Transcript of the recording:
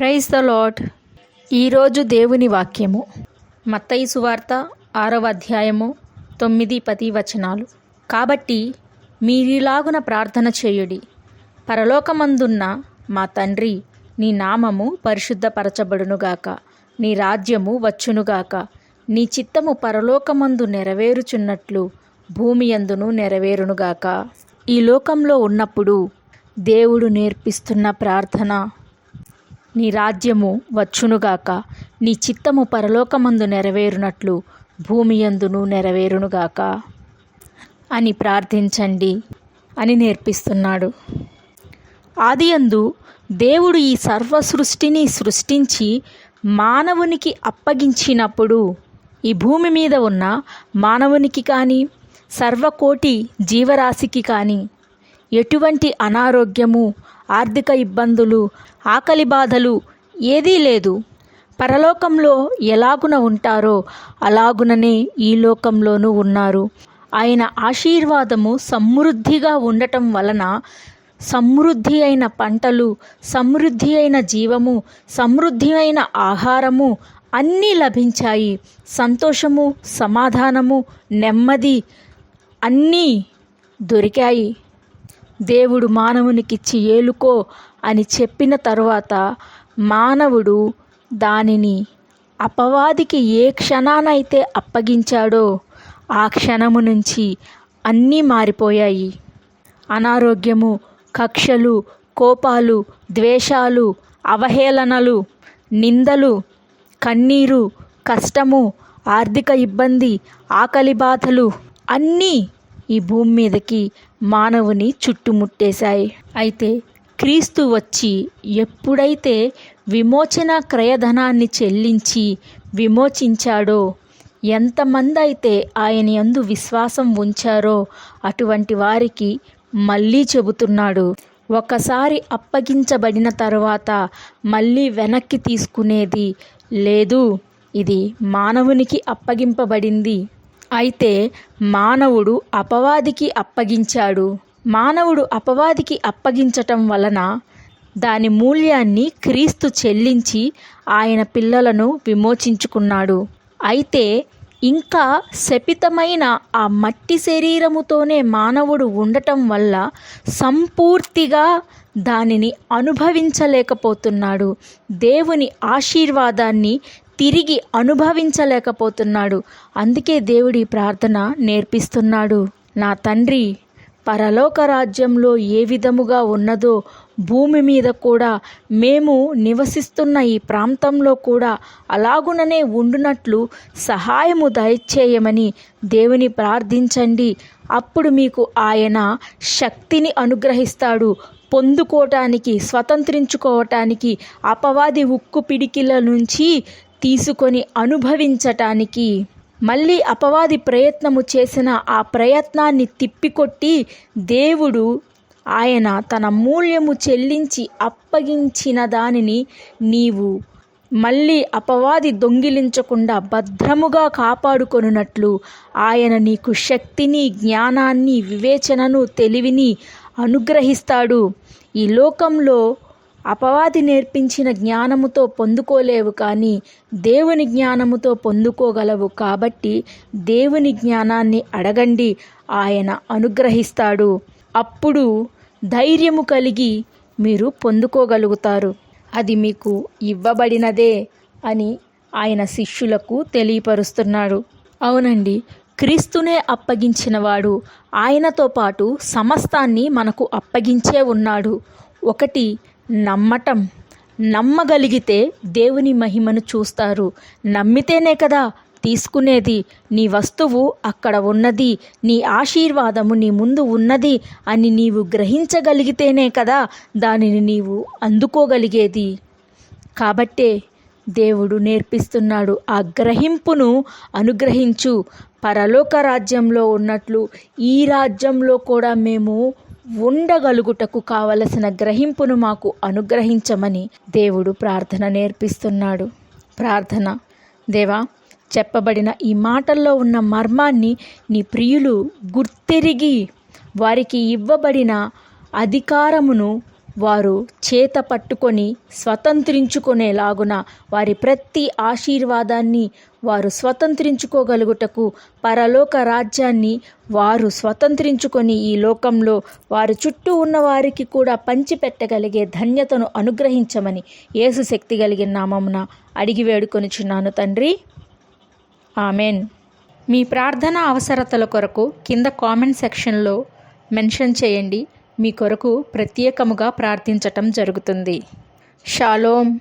Praise the lord. ఈరోజు దేవుని వాక్యము మత్తయి సువార్త 6వ అధ్యాయము 9-10 వచనాలు. కాబట్టి మీరిలాగున ప్రార్థన చేయుడి, పరలోకమందున్న మా తండ్రి, నీ నామము పరిశుద్ధపరచబడునుగాక, నీ రాజ్యము వచ్చునుగాక, నీ చిత్తము పరలోకమందు నెరవేరుచున్నట్లు భూమి యందును నెరవేరునుగాక. ఈ లోకంలో ఉన్నప్పుడు దేవుడు నేర్పిస్తున్న ప్రార్థన, నీ రాజ్యము వచ్చునుగాక, నీ చిత్తము పరలోకమందు నెరవేరునట్లు భూమి యందును నెరవేరునుగాక అని ప్రార్థించండి అని నేర్పిస్తున్నాడు. ఆదియందు దేవుడు ఈ సర్వ సృష్టిని సృష్టించి మానవునికి అప్పగించినప్పుడు ఈ భూమి మీద ఉన్న మానవునికి కానీ సర్వకోటి జీవరాశికి కానీ ఎటువంటి అనారోగ్యము, ఆర్థిక ఇబ్బందులు, ఆకలి బాధలు ఏదీ లేదు. పరలోకంలో ఎలాగున ఉంటారో అలాగుననే ఈ లోకంలోనూ ఉన్నారు. ఆయన ఆశీర్వాదము సమృద్ధిగా ఉండటం వలన సమృద్ధి అయిన పంటలు, సమృద్ధి అయిన జీవము, సమృద్ధి అయిన ఆహారము అన్నీ లభించాయి. సంతోషము, సమాధానము, నెమ్మది అన్నీ దొరికాయి. దేవుడు మానవునికిచ్చి ఏలుకో అని చెప్పిన తరువాత మానవుడు దానిని అపవాదికి ఏ క్షణానైతే అప్పగించాడో ఆ క్షణము నుంచి అన్నీ మారిపోయాయి. అనారోగ్యము, కక్షలు, కోపాలు, ద్వేషాలు, అవహేళనలు, నిందలు, కన్నీరు, కష్టము, ఆర్థిక ఇబ్బంది, ఆకలి బాధలు అన్నీ ఈ భూమి మీదకి మానవుని చుట్టుముట్టేశాయి. అయితే క్రీస్తు వచ్చి ఎప్పుడైతే విమోచన క్రయధనాన్ని చెల్లించి విమోచించాడో, ఎంతమంది అయితే ఆయన యందు విశ్వాసం ఉంచారో అటువంటి వారికి మళ్ళీ చెబుతున్నాడు, ఒకసారి అప్పగించబడిన తరువాత మళ్ళీ వెనక్కి తీసుకునేది లేదు. ఇది మానవునికి అప్పగింపబడింది. అయితే మానవుడు అపవాదికి అప్పగించాడు. మానవుడు అపవాదికి అప్పగించటం వలన దాని మూల్యాన్ని క్రీస్తు చెల్లించి ఆయన పిల్లలను విమోచించుకున్నాడు. అయితే ఇంకా శపితమైన ఆ మట్టి శరీరముతోనే మానవుడు ఉండటం వల్ల సంపూర్తిగా దానిని అనుభవించలేకపోతున్నాడు. దేవుని ఆశీర్వాదాన్ని తిరిగి అనుభవించలేకపోతున్నాడు. అందుకే దేవుడి ప్రార్థన నేర్పిస్తున్నాడు. నా తండ్రి పరలోక రాజ్యంలో ఏ విధముగా ఉన్నదో భూమి మీద కూడా మేము నివసిస్తున్న ఈ ప్రాంతంలో కూడా అలాగుననే ఉండునట్లు సహాయము దయచేయమని దేవుని ప్రార్థించండి. అప్పుడు మీకు ఆయన శక్తిని అనుగ్రహిస్తాడు. పొందుకోవటానికి, స్వతంత్రించుకోవటానికి, అపవాది ఉక్కు పిడికిల నుంచి తీసుకొని అనుభవించటానికి, మళ్ళీ అపవాది ప్రయత్నము చేసిన ఆ ప్రయత్నాన్ని తిప్పికొట్టి దేవుడు ఆయన తన మూల్యము చెల్లించి అప్పగించిన దానిని నీవు మళ్ళీ అపవాది దొంగిలించకుండా భద్రముగా కాపాడుకొనున్నట్లు ఆయన నీకు శక్తిని, జ్ఞానాన్ని, వివేచనను, తెలివిని అనుగ్రహిస్తాడు. ఈ లోకంలో అపవాది నేర్పించిన జ్ఞానముతో పొందుకోలేవు, కానీ దేవుని జ్ఞానముతో పొందుకోగలవు. కాబట్టి దేవుని జ్ఞానాన్ని అడగండి, ఆయన అనుగ్రహిస్తాడు. అప్పుడు ధైర్యము కలిగి మీరు పొందుకోగలుగుతారు. అది మీకు ఇవ్వబడినదే అని ఆయన శిష్యులకు తెలియపరుస్తున్నాడు. అవునండి, క్రీస్తునే అప్పగించినవాడు ఆయనతో పాటు సమస్తాన్ని మనకు అప్పగించే ఉన్నాడు. ఒకటి నమ్మటం. నమ్మగలిగితే దేవుని మహిమను చూస్తారు. నమ్మితేనే కదా తీసుకునేది. నీ వస్తువు అక్కడ ఉన్నది, నీ ఆశీర్వాదము నీ ముందు ఉన్నది అని నీవు గ్రహించగలిగితేనే కదా దానిని నీవు అందుకోగలిగేది. కాబట్టే దేవుడు నేర్పిస్తున్నాడు, ఆ గ్రహింపును అనుగ్రహించు. పరలోక రాజ్యంలో ఉన్నట్లు ఈ రాజ్యంలో కూడా మేము ఉండగలుగుటకు కావలసిన గ్రహింపును మాకు అనుగ్రహించమని దేవుడు ప్రార్థన నేర్పిస్తున్నాడు. ప్రార్థన. దేవా, చెప్పబడిన ఈ మాటల్లో ఉన్న మర్మాన్ని నీ ప్రియులు గుర్తెరిగి వారికి ఇవ్వబడిన అధికారమును వారు చేత పట్టుకొని స్వతంత్రించుకునేలాగున వారి ప్రతి ఆశీర్వాదాన్ని వారు స్వతంత్రించుకోగలుగుటకు, పరలోక రాజ్యాన్ని వారు స్వతంత్రించుకొని ఈ లోకంలో వారి చుట్టూ ఉన్న వారికి కూడా పంచిపెట్టగలిగే ధన్యతను అనుగ్రహించమని యేసు శక్తి కలిగిన నామమున అడిగి వేడుకొనుచున్నాను తండ్రి. ఆమెన్. మీ ప్రార్థన అవసరతల కొరకు కింద కామెంట్ సెక్షన్లో మెన్షన్ చేయండి. మీ కొరకు ప్రత్యేకముగా ప్రార్థించటం జరుగుతుంది. షాలోమ్.